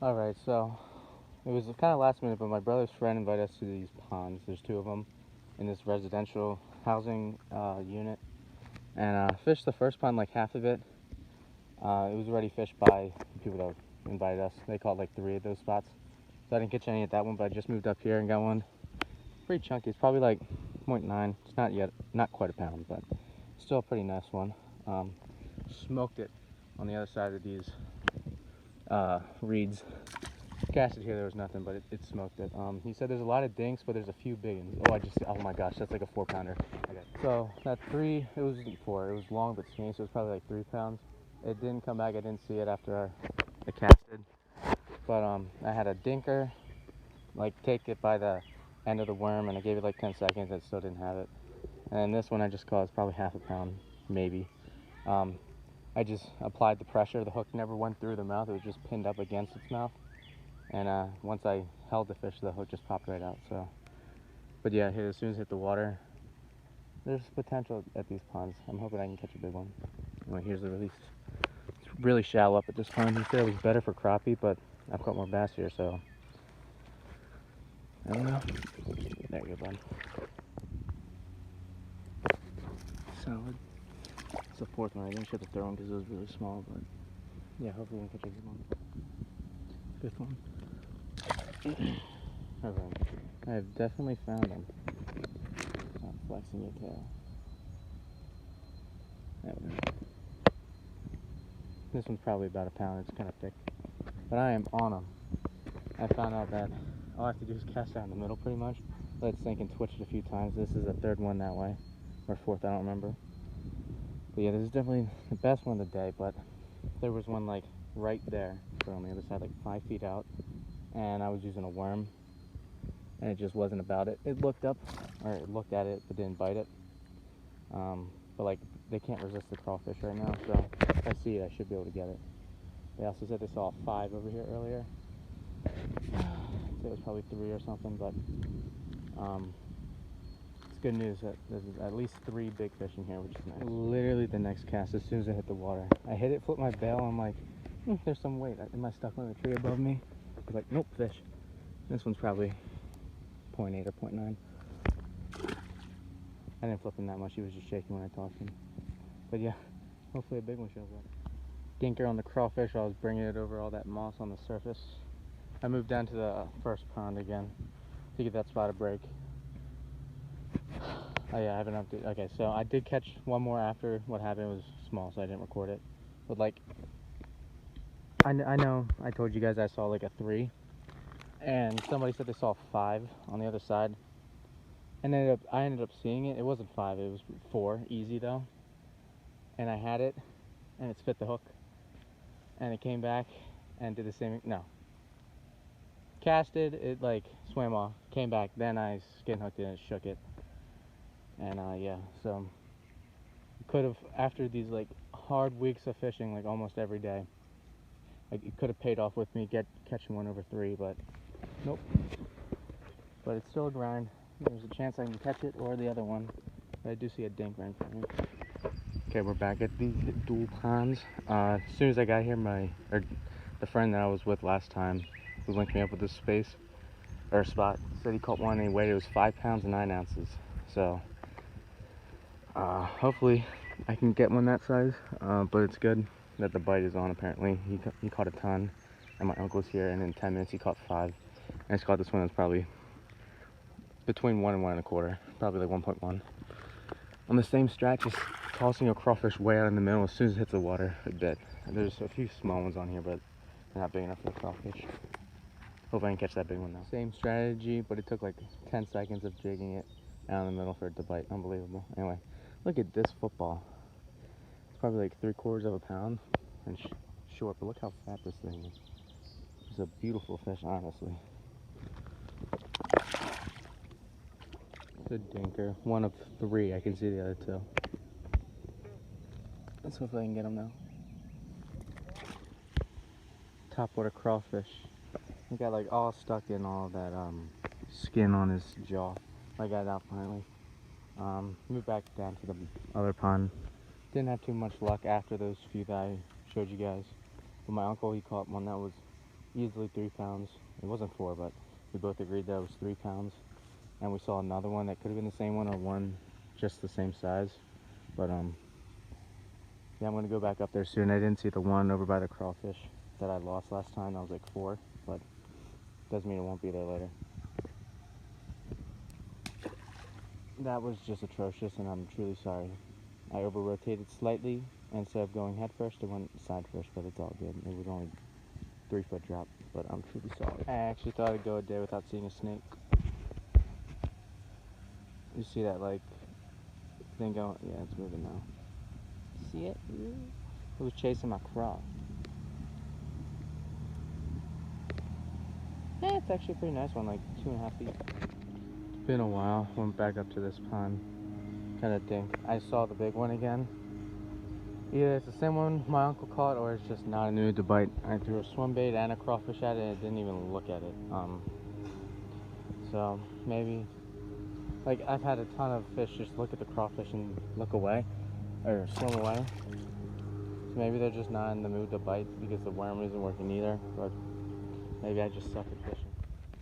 Alright, so it was kind of last minute, but my brother's friend invited us to these ponds. There's two of them in this residential housing unit. And fished the first pond, like half of it. It was already fished by people that invited us. They caught like three of those spots. So I didn't catch any at that one, but I just moved up here and got one. Pretty chunky. It's probably like 0.9. It's not quite a pound, but still a pretty nice one. Smoked it on the other side of these reeds. Casted here, there was nothing, but it smoked it. He said there's a lot of dinks, but there's a few big ones. Oh my gosh, that's like a 4 pounder. Okay. So that it was 4. It was long but skinny, so it was probably like 3 pounds. It didn't come back. I didn't see it after I casted. But I had a dinker, like take it by the end of the worm, and I gave it like 10 seconds. It still didn't have it. And this one I just caught is probably half a pound, maybe. Um, I just applied the pressure. The hook never went through the mouth. It was just pinned up against its mouth. And once I held the fish, the hook just popped right out. So, but yeah, as soon as it hit the water, there's potential at these ponds. I'm hoping I can catch a big one. Well, here's the release. It's really shallow up at this pond. He said it was better for crappie, but I've caught more bass here, so I don't know. There you go, bud. Solid. It's the fourth one. I didn't shut the third one because it was really small, but yeah, hopefully we can catch a good one. Fifth one. Okay. I have definitely found them. Not flexing your tail. There we go. This one's probably about a pound. It's kind of thick, but I am on them. I found out that all I have to do is cast out in the middle pretty much. Let it sink and twitch it a few times. This is the third one that way, or fourth, I don't remember. But yeah, this is definitely the best one of the day, but there was one like right there, so on the other side, like 5 feet out, and I was using a worm, and it just wasn't about it. It looked up, or it looked at it, but didn't bite it. But like, they can't resist the crawfish right now, so if I see it, I should be able to get it. They also said they saw 5 over here earlier. So it was probably 3 or something, but it's good news that there's at least 3 big fish in here, which is nice. Literally the next cast, as soon as I hit the water, I hit it, flipped my bail, I'm like, there's some weight. Am I stuck on the tree above me? I was like, nope, fish. This one's probably 0.8 or 0.9. I didn't flip him that much, he was just shaking when I tossed him. But yeah, hopefully a big one shows up. Dinker on the crawfish, I was bringing it over all that moss on the surface. I moved down to the first pond again to get that spot a break. Oh yeah, I haven't updated. Okay, so I did catch one more after what happened. It was small, so I didn't record it. But like, I know I told you guys I saw like a 3, and somebody said they saw 5 on the other side. And I ended up seeing it. It wasn't 5, it was 4, easy though. And I had it, and it spit the hook, and it came back and did the same. No, casted it, like swam off, came back. Then I skin hooked it and it shook it. And yeah, so could have, after these like hard weeks of fishing, like almost every day, like it could have paid off with me catching one over 3, but nope. But it's still a grind. There's a chance I can catch it or the other one. But I do see a dink right in front of me. Okay, we're back at these dual ponds. As soon as I got here, the friend that I was with last time, who linked me up with this spot, said he caught one and he weighed it was 5 pounds and 9 ounces. So hopefully I can get one that size, but it's good that the bite is on. Apparently he caught a ton, and my uncle's here, and in 10 minutes he caught 5. I just caught this one that's probably between 1 and 1 1/4, probably like 1.1. On the same strat, just tossing a crawfish way out in the middle. As soon as it hits the water, it bit. There's a few small ones on here, but they're not big enough for a crawfish. Hope I can catch that big one now. Same strategy, but it took like 10 seconds of jigging it out in the middle for it to bite. Unbelievable. Anyway, look at this football. It's probably like 3/4 of a pound and short, but look how fat this thing is. It's a beautiful fish, honestly. It's a dinker. One of 3. I can see the other 2. Let's hope I can get him now. Topwater crawfish. He got like all stuck in all that skin on his jaw. I got it out finally. Moved back down to the other pond. Didn't have too much luck after those few that I showed you guys. But my uncle, he caught one that was easily 3 pounds. It wasn't 4, but we both agreed that it was 3 pounds. And we saw another one that could have been the same one or one just the same size. But yeah, I'm gonna go back up there soon. I didn't see the one over by the crawfish that I lost last time. That was like 4, but doesn't mean it won't be there later. That was just atrocious, and I'm truly sorry. I over-rotated slightly. Instead of going head first, it went side first, but it's all good. It was only 3-foot drop, but I'm truly sorry. I actually thought I'd go a day without seeing a snake. You see that, like, thing going? Yeah, it's moving now. See it? It was chasing my craw. Yeah, it's actually a pretty nice one, like 2.5 feet. It's been a while. Went back up to this pond. Kind of think. I saw the big one again. Either it's the same one my uncle caught, or it's just not in the mood to bite. I threw a swim bait and a crawfish at it, and it didn't even look at it. So maybe, like, I've had a ton of fish just look at the crawfish and look away, or swim away. So maybe they're just not in the mood to bite because the worm isn't working either. But maybe I just suck at fishing.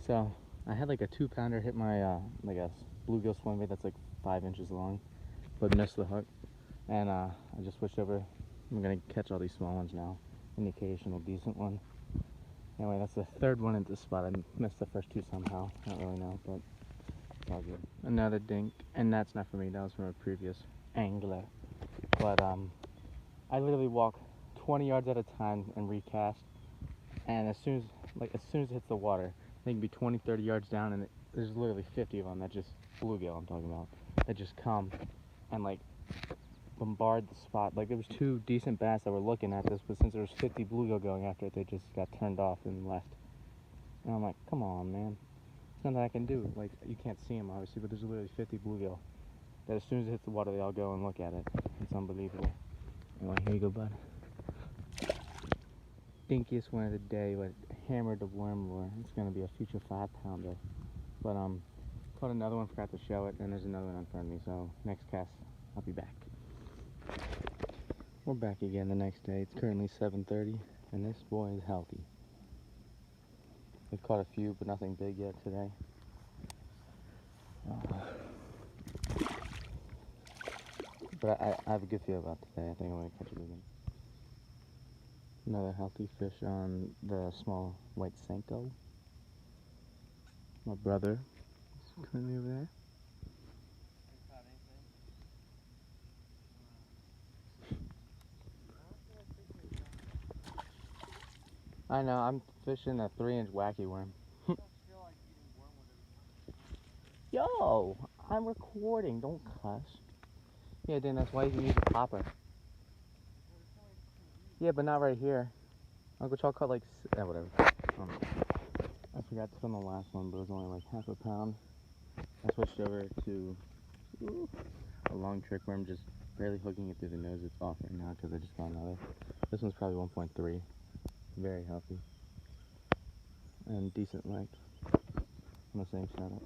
So I had like a 2-pounder hit my like a bluegill swim bait that's like 5 inches long, but missed the hook. And I just switched over. I'm gonna catch all these small ones now, and the occasional decent one. Anyway, that's the 3rd one at this spot. I missed the first 2 somehow. I don't really know, but it's all good. Another dink, and that's not for me. That was from a previous angler. But I literally walk 20 yards at a time and recast. And as soon as it hits the water, they can be 20, 30 yards down, and there's literally 50 of them that just bluegill. I'm talking about that just come and like bombard the spot. Like, there was 2 decent bass that were looking at this, but since there was 50 bluegill going after it, they just got turned off and left. And I'm like, come on, man. There's nothing I can do. Like, you can't see them obviously, but there's literally 50 bluegill that as soon as it hits the water, they all go and look at it. It's unbelievable. Anyway, here you go, bud. Dinkiest one of the day, but hammered the worm lure. It's gonna be a future 5-pounder. But caught another one, forgot to show it, and there's another one in front of me. So next cast, I'll be back. We're back again the next day. It's currently 7:30, and this boy is healthy. We've caught a few, but nothing big yet today. But I have a good feel about today. I think I'm gonna catch a good one. Another healthy fish on the small white Senko. My brother is currently over there. I know, I'm fishing a 3-inch wacky worm. Yo, I'm recording, don't cuss. Yeah, Dan, that's why you can use a popper. Yeah, but not right here. Uncle Chalk caught like, whatever. I forgot to film the last one, but it was only like half a pound. I switched over to a long trick worm, just barely hooking it through the nose. It's off right now because I just got another. This one's probably 1.3. Very healthy. And decent length on the same setup.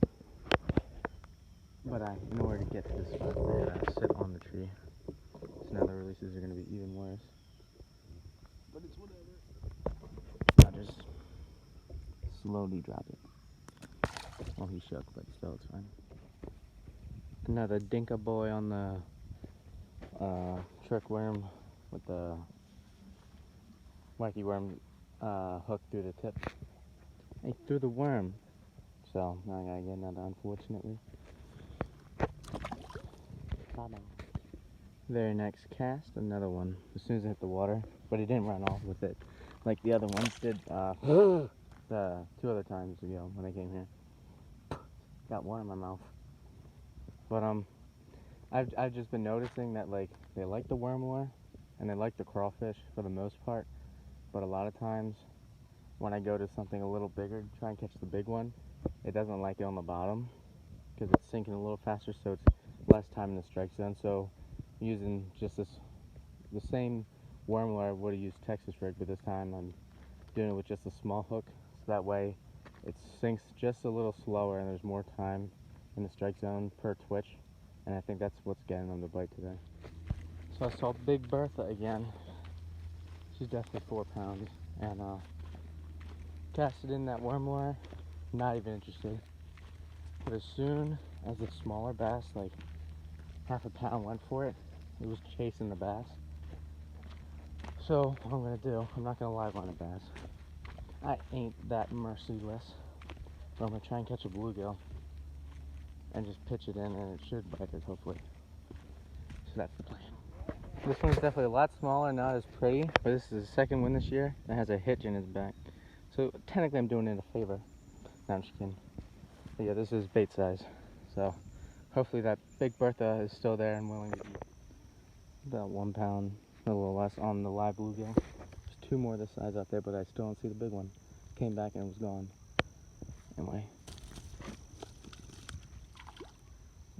But in order to get to this spot, I gotta sit on the tree. So now the releases are gonna be even worse. But it's whatever. I'll just slowly drop it. Well, he shook, but still it's fine. Another dinka boy on the trick worm with the wacky worm hook through the tip. He threw the worm. So now I gotta get another, unfortunately. Very next cast, another one. As soon as it hit the water, but he didn't run off with it like the other ones did the 2 other times ago when I came here. Got one in my mouth. But I've just been noticing that, like, they like the worm lure and they like the crawfish for the most part, but a lot of times when I go to something a little bigger to try and catch the big one, it doesn't like it on the bottom because it's sinking a little faster, so it's less time in the strike zone. So using just the same worm lure I would have used Texas rig, but this time I'm doing it with just a small hook, so that way it sinks just a little slower and there's more time in the strike zone per twitch, and I think that's what's getting them to bite today. So I saw Big Bertha again. She's definitely 4 pounds, and Casted in that worm lure, not even interested. But as soon as the smaller bass, like half a pound, went for it, it was chasing the bass. So what I'm gonna do, I'm not gonna live line a bass. I ain't that merciless. But I'm gonna try and catch a bluegill and just pitch it in, and it should bite it hopefully. So that's the plan. This one's definitely a lot smaller, not as pretty, but this is the second one this year that has a hitch in his back. So technically I'm doing it a favor. No, I'm just kidding. But yeah, this is bait size. So hopefully that big Bertha is still there and willing to eat. About 1 pound, a little less on the live bluegill. There's two more this size out there, but I still don't see the big one. Came back and it was gone. Anyway.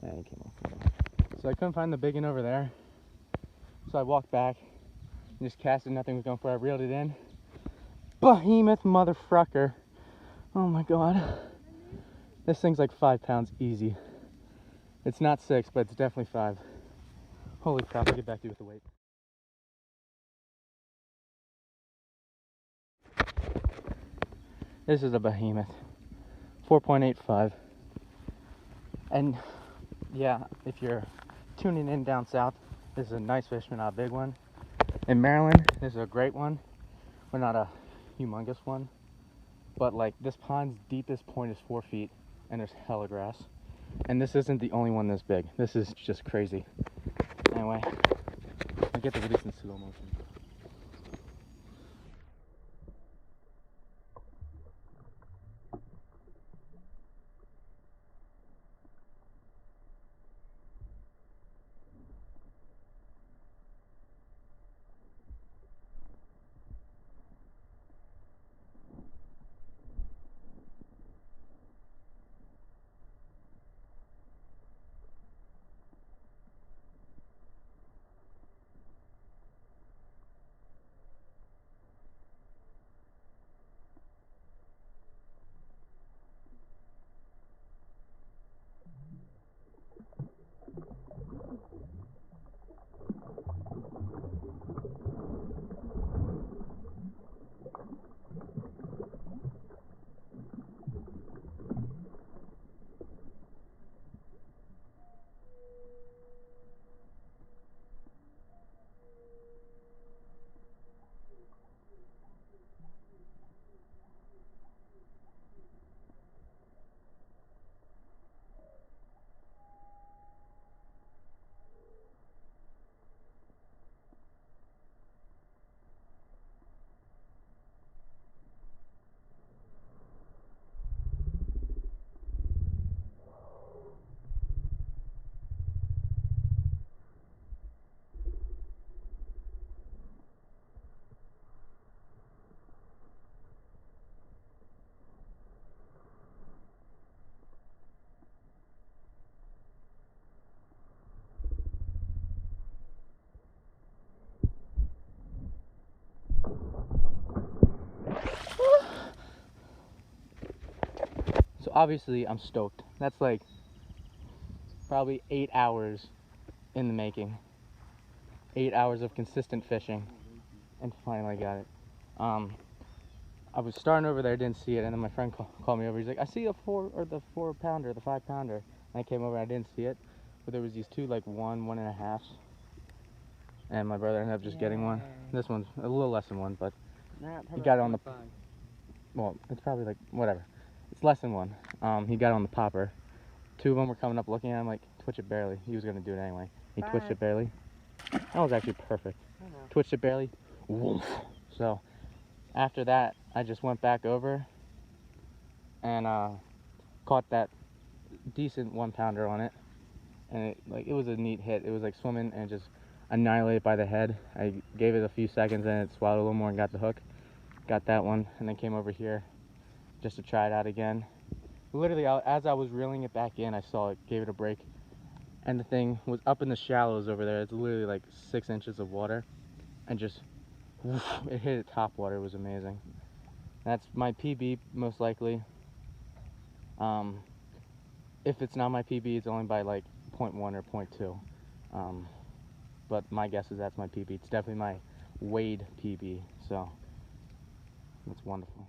Yeah, he came off. So I couldn't find the big one over there. So I walked back and just casted, nothing was going for it. I reeled it in. Behemoth motherfucker. Oh my god. This thing's like 5 pounds easy. It's not 6, but it's definitely 5. Holy crap, I'll get back to you with the weight. This is a behemoth. 4.85. And yeah, if you're tuning in down south, this is a nice fish, but not a big one. In Maryland, this is a great one, but not a humongous one. But like this pond's deepest point is 4 feet, and there's hella grass. And this isn't the only one this big. This is just crazy. Anyway, I'll get the release in slow motion. So obviously I'm stoked. That's like probably 8 hours in the making. 8 hours of consistent fishing, and finally got it. I was starting over there, didn't see it, and then my friend called me over. He's like, I see the 4 pounder, the 5 pounder. And I came over, and I didn't see it, but there was these two like 1.5, and my brother ended up just getting one. This one's a little less than 1, but he got it on the, well, it's probably like, whatever. It's less than 1. He got it on the popper. 2 of them were coming up looking at him like, twitch it barely. He was gonna do it anyway. He twitched it barely. That was actually perfect. Twitched it barely. Woof. So after that, I just went back over and caught that decent 1 pounder on it, and it was a neat hit. It was like swimming and just annihilated by the head. I gave it a few seconds and it swallowed a little more and got the hook. Got that one, and then came over here just to try it out again. Literally, as I was reeling it back in, I saw it, gave it a break, and the thing was up in the shallows over there. It's literally like 6 inches of water, and just woof, it hit it top water. It was amazing. That's my PB most likely. If it's not my PB, it's only by like 0.1 or 0.2. But my guess is that's my PB. It's definitely my Wade PB, so it's wonderful.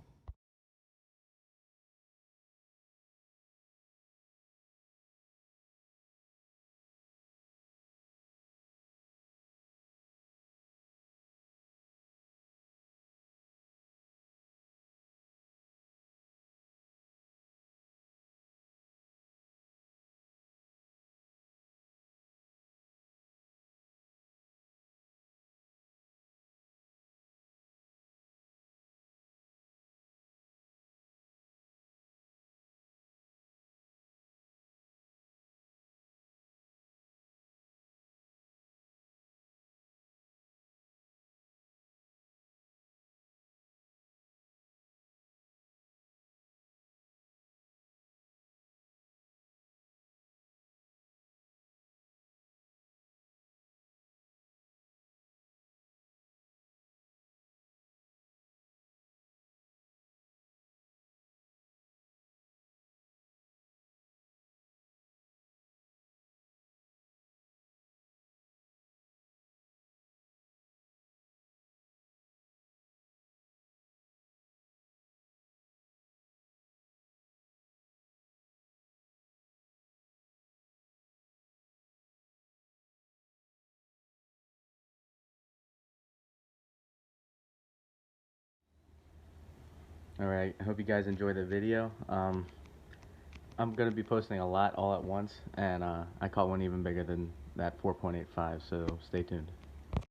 Alright, I hope you guys enjoy the video. I'm gonna be posting a lot all at once, and I caught one even bigger than that 4.85, so stay tuned.